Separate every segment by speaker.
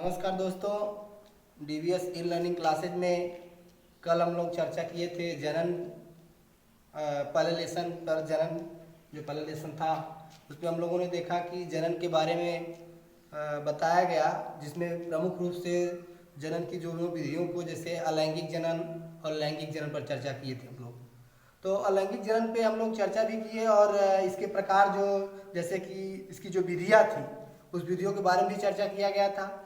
Speaker 1: नमस्कार दोस्तों, DVS e learning classes में कल हम लोग चर्चा किए थे जनन पहले लेसन पर। जनन जो पहले लेसन था उसमें हम लोगों ने देखा कि जनन के बारे में बताया गया, जिसमें प्रमुख रूप से जनन की जो विधियों को, जैसे अलैंगिक जनन और लैंगिक जनन पर चर्चा किए थे हम लोग। तो अलैंगिक जनन पे हम लोग चर्चा भी किए और इसके प्रकार जो, जैसे कि इसकी जो विधियाँ थी उस विधियों के बारे में भी चर्चा किया गया था,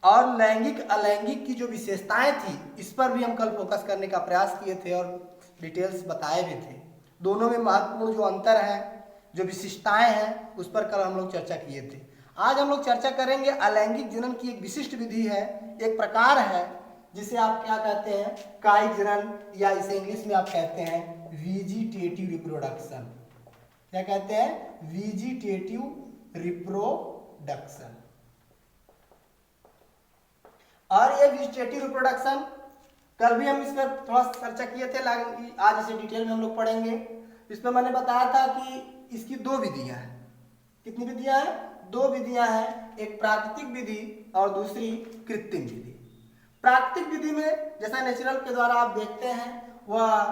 Speaker 1: और लैंगिक अलैंगिक की जो विशेषताएं थी इस पर भी हम कल फोकस करने का प्रयास किए थे और डिटेल्स बताए भी थे। दोनों में महत्वपूर्ण जो अंतर है, जो विशिष्टताएं हैं, उस पर कल हम लोग चर्चा किए थे। आज हम लोग चर्चा करेंगे अलैंगिक जनन की एक विशिष्ट विधि है, एक प्रकार है जिसे आप क्या कहते हैं, कायिक जनन, या इसे इंग्लिश में आप कहते हैं वेजिटेटिव रिप्रोडक्शन। क्या कहते हैं? Vegetative reproduction. और ये वेजिटेटिव रिप्रोडक्शन कल भी हम इस पर थोड़ा चर्चा किए थे, आज इसे डिटेल में हम लोग पढ़ेंगे। इसमें मैंने बताया था कि इसकी दो विधियां हैं। कितनी विधियां हैं? दो विधियां हैं, एक प्राकृतिक विधि और दूसरी कृत्रिम विधि। प्राकृतिक विधि में जैसा नेचुरल के द्वारा आप देखते हैं, वह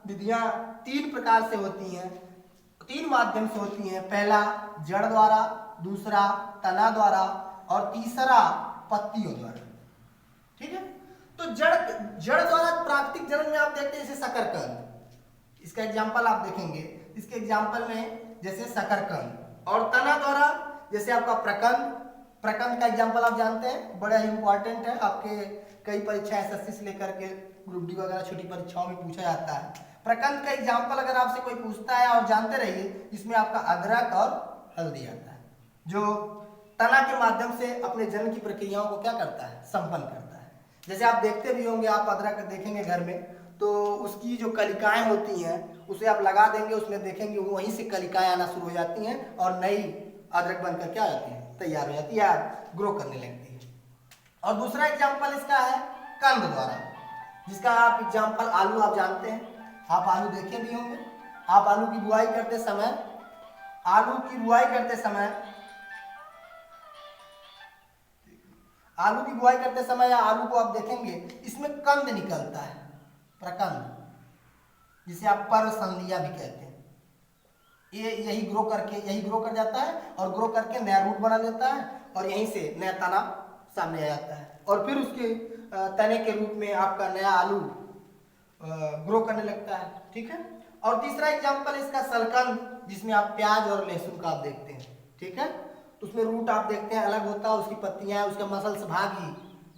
Speaker 1: विधियां तीन प्रकार से होती हैं, तीन माध्यम से होती हैं। पहला जड़ द्वारा, दूसरा तना द्वारा और तीसरा पत्तियों द्वारा। ठीक है, तो जड़ द्वारा प्राकृतिक जनन में आप देखते हैं जैसे शकरकंद, इसका एग्जांपल आप देखेंगे। इसके एग्जांपल में जैसे शकरकंद। और तना द्वारा जैसे आपका प्रकंद। प्रकंद का एग्जांपल आप जानते हैं, बड़ा ही इंपॉर्टेंट है, आपके कई परीक्षा एसएससी से लेकर के ग्रुप डी वगैरह छोटी परीक्षाओं में पूछा जाता है। प्रकंद का एग्जांपल अगर आपसे कोई पूछता है, और जानते रहिए इसमें आपका अदरक और हल्दी आता है, जो तना के माध्यम से अपने जन्म की प्रक्रियाओं को क्या करता है, संपन्न करता है। जैसे आप देखते भी होंगे, आप अदरक देखेंगे घर में, तो उसकी जो कलिकाएं होती हैं उसे आप लगा देंगे, उसमें देखेंगे वहीं से कलिकाएं आना शुरू हो जाती हैं और नई अदरक बनकर क्या हो जाती है, तैयार हो जाती है, ग्रो करने लगती है। और दूसरा एग्जाम्पल इसका है कंद द्वारा, जिसका आप एग्जाम्पल आलू आप जानते हैं, आप आलू देखे भी होंगे। आप आलू की बुआई करते समय या आलू को आप देखेंगे, इसमें कंद निकलता है, प्रकंद, जिसे आप पर्व संधिया भी कहते हैं। ये यही ग्रो कर जाता है और ग्रो करके नया रूट बना लेता है और यहीं से नया तना सामने आ जाता है, और फिर उसके तने के रूप में आपका नया आलू ग्रो करने लगता है। ठीक है, और तीसरा एग्जाम्पल इसका सलकंद, जिसमें आप प्याज और लहसुन का आप देखते हैं। ठीक है, तो उसमें रूट आप देखते हैं अलग होता है, उसकी पत्तियां, उसका मसल्स भाग ही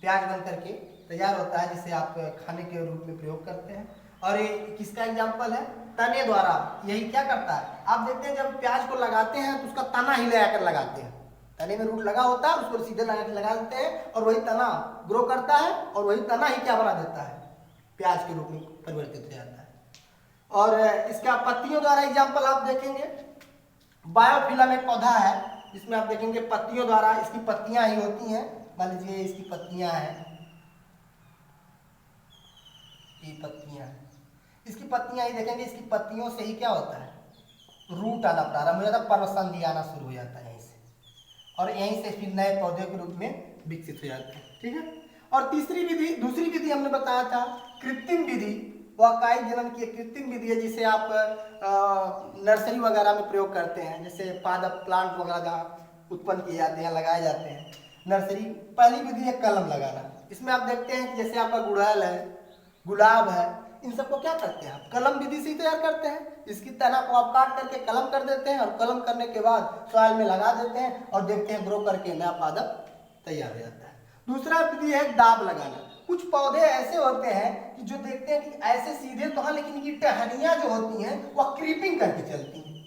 Speaker 1: प्याज बन करके तैयार होता है, जिसे आप खाने के रूप में प्रयोग करते हैं। और ये किसका एग्जाम्पल है? तने द्वारा। यही क्या करता है, आप देखते हैं जब प्याज को लगाते हैं तो उसका तना ही लगाकर लगाते हैं, तने में रूट लगा होता है, उसको सीधे लगा देते हैं और वही तना ग्रो करता है, और वही तना ही क्या बना देता है, प्याज के रूप में परिवर्तित हो जाता है। और इसका पत्तियों द्वारा एग्जाम्पल आप देखेंगे, बायोफिलम एक पौधा है, जिसमें आप देखेंगे पत्तियों द्वारा, इसकी पत्तियां ही होती हैं। मान लीजिए इसकी पत्तियां हैं, ये पत्तियां हैं, इसकी पत्तियां ही देखेंगे, इसकी पत्तियों से ही क्या होता है, रूट आना प्रारंभ हो जाता है, पर्वसंधि आना शुरू हो जाता है यहीं से, और यहीं से फिर नए पौधे के रूप में विकसित हो जाते हैं। ठीक है, और दूसरी विधि हमने बताया था कृत्रिम विधि। वह कायिक जनन की एक कृत्रिम विधि है, जिसे आप नर्सरी वगैरह में प्रयोग करते हैं, जैसे पादप प्लांट वगैरह उत्पन्न किए जाते हैं, लगाए जाते हैं नर्सरी। पहली विधि है कलम लगाना। इसमें आप देखते हैं कि जैसे आपका गुड़हल है, गुलाब है, इन सबको क्या करते हैं, आप कलम विधि से ही तैयार करते हैं। इसकी तना को आप काट करके कलम कर देते हैं, और कलम करने के बाद सॉइल में लगा देते हैं और देखते हैं ग्रो करके नया पादप तैयार हो जाता है। दूसरा विधि है दाब लगाना। कुछ पौधे ऐसे होते हैं कि जो देखते हैं कि ऐसे सीधे तो हाँ, लेकिन इनकी टहनियां जो होती हैं वह क्रीपिंग करके चलती हैं,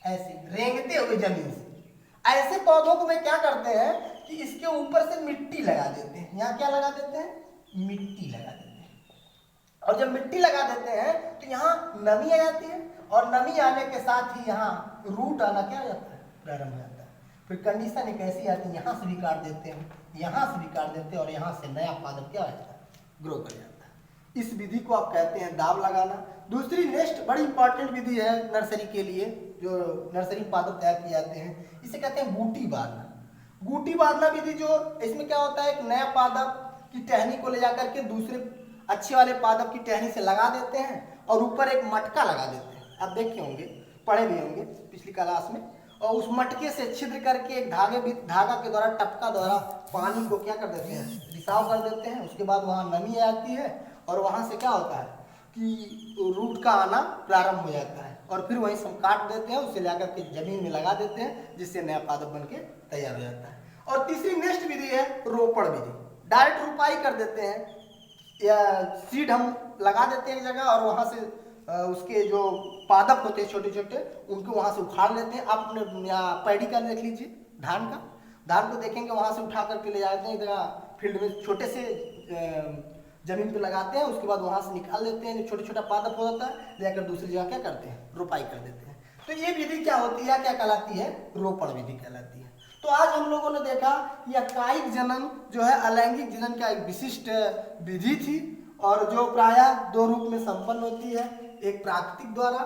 Speaker 1: ऐसे रेंगते हुए जमीन से। ऐसे पौधों को में क्या करते हैं कि इसके ऊपर से मिट्टी लगा देते हैं। यहाँ क्या लगा देते हैं, मिट्टी लगा देते हैं, और जब मिट्टी लगा देते हैं तो यहाँ नमी आ जाती है, और नमी आने के साथ ही यहाँ रूट आना क्या हो जाता है, प्रारंभ हो जाता है। फिर कंडीशन एक ऐसी आती है, यहाँ से भी काट देते हैं, यहाँ से भी काट देते हैं, और यहाँ से नया पादप क्या हो जाता है, ग्रो कर जाता है। इस विधि को आप कहते हैं दाब लगाना। दूसरी नेक्स्ट बड़ी इंपॉर्टेंट विधि है नर्सरी के लिए, जो नर्सरी पादप तैयार किए जाते हैं, इसे कहते हैं बूटी बांधना। गुटी बांधना विधि जो इसमें क्या होता है, एक नया पादप की टहनी को ले जाकर के दूसरे अच्छे वाले पादप की टहनी से लगा देते हैं और ऊपर एक मटका लगा देते हैं। आप देखे होंगे, पढ़े भी होंगे पिछली क्लास में। और उस मटके से छिद्र करके एक धागा के द्वारा, टपका द्वारा पानी को क्या कर देते हैं, रिसाव कर देते हैं। उसके बाद वहाँ नमी आती है और वहाँ से क्या होता है कि रूट का आना प्रारंभ हो जाता है और फिर वहीं से हम काट देते हैं, उसे लाकर के जमीन में लगा देते हैं, जिससे नया पादप बन के तैयार हो जाता है। और तीसरी नेक्स्ट विधि है रोपण विधि। डायरेक्ट रुपाई कर देते हैं या सीड हम लगा देते हैं एक जगह और वहाँ से उसके जो पादप होते हैं छोटे छोटे, उनको वहाँ से उखाड़ लेते हैं। आप अपने यहाँ पैडी का देख लीजिए, धान को देखेंगे, वहाँ से उठा करके ले जाते हैं एक जगह फील्ड में, छोटे से जमीन पे लगाते हैं। उसके बाद वहाँ से निकाल लेते हैं, जो छोटा छोटा पादप हो जाता है, ले जाकर दूसरी जगह क्या करते हैं, रोपाई कर देते हैं। तो ये विधि क्या होती है, क्या कहलाती है, रोपण विधि कहलाती है। तो आज हम लोगों ने देखा कि अकायिक जनन जो है अलैंगिक जनन का एक विशिष्ट विधि थी और जो प्रायः दो रूप में संपन्न होती है, एक प्राकृतिक द्वारा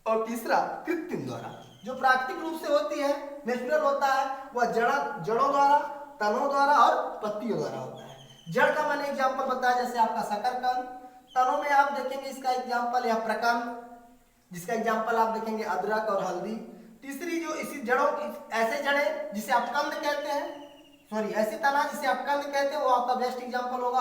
Speaker 1: और तीसरा कृत्रिम द्वारा। जो प्राकृतिक रूप से होती है, नेचुरल होता है, वह जड़ों द्वारा, तनों द्वारा और पत्तियों द्वारा होता है। जड़ का मैंने एग्जाम्पल बताया, जैसे आपका शकरकंद। तनों में आप देखेंगे इसका एग्जाम्पल या प्रकंद, जिसका एग्जाम्पल आप देखेंगे अदरक और हल्दी। तीसरी जो इसी जड़ों ऐसे जड़ें जिसे आप कंद कहते हैं, सॉरी ऐसी तना जिसे आप कंद कहते हैं, वो आपका बेस्ट एग्जाम्पल होगा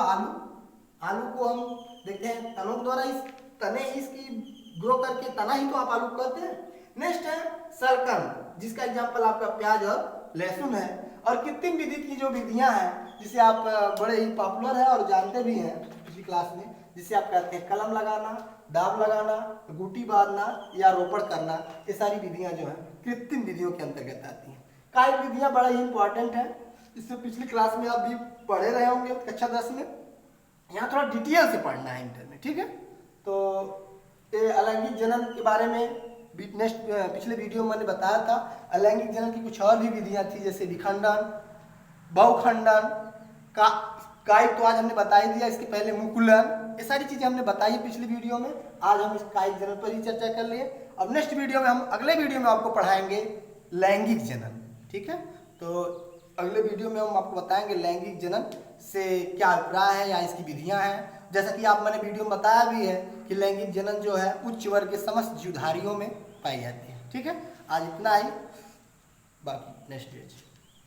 Speaker 1: आलू को हम देखते हैं तनों के द्वारा, इस तने ही इसकी ग्रो करके तना ही तो आप आलू कहते हैं। नेक्स्ट है सरकंद, जिसका एग्जाम्पल आपका प्याज और लहसुन है। और कृत्रिम विधि की जो विधियां हैं, जिसे आप बड़े ही पॉपुलर है और जानते भी हैं पिछली क्लास में, जिसे आप कहते हैं कलम लगाना, दाब लगाना, गुटी बांधना या रोपण करना, ये सारी विधियां जो हैं कृत्रिम विधियों के अंतर्गत आती हैं। कायिक विधियां बड़ा ही इंपॉर्टेंट है, इससे पिछली क्लास में आप भी पढ़े रहे होंगे कक्षा 10 में। यहाँ थोड़ा डिटेल से पढ़ना है इंटर में, ठीक है। तो ये अलैंगिक जनन के बारे में नेक्स्ट पिछले वीडियो में मैंने बताया था। अलैंगिक जनन की कुछ और भी विधियां थी, जैसे विखंडन, बहुखंडन, कायिक तो आज हमने बता ही दिया, इसके पहले मुकुलन, ये सारी चीजें हमने बताई पिछली वीडियो में। आज हम इस कायिक जनन पर ही चर्चा कर लिए। अब नेक्स्ट वीडियो में हम अगले वीडियो में आपको पढ़ाएंगे लैंगिक जनन, ठीक है। तो अगले वीडियो में हम आपको बताएंगे लैंगिक जनन से क्या अभिप्राय है या इसकी विधियां हैं। जैसा कि आप मैंने वीडियो में बताया भी है कि लैंगिक जनन जो है उच्च वर्ग के समस्त जीवधारियों में पाई जाती है, ठीक है। आज इतना ही, बाकी नेक्स्ट डेज।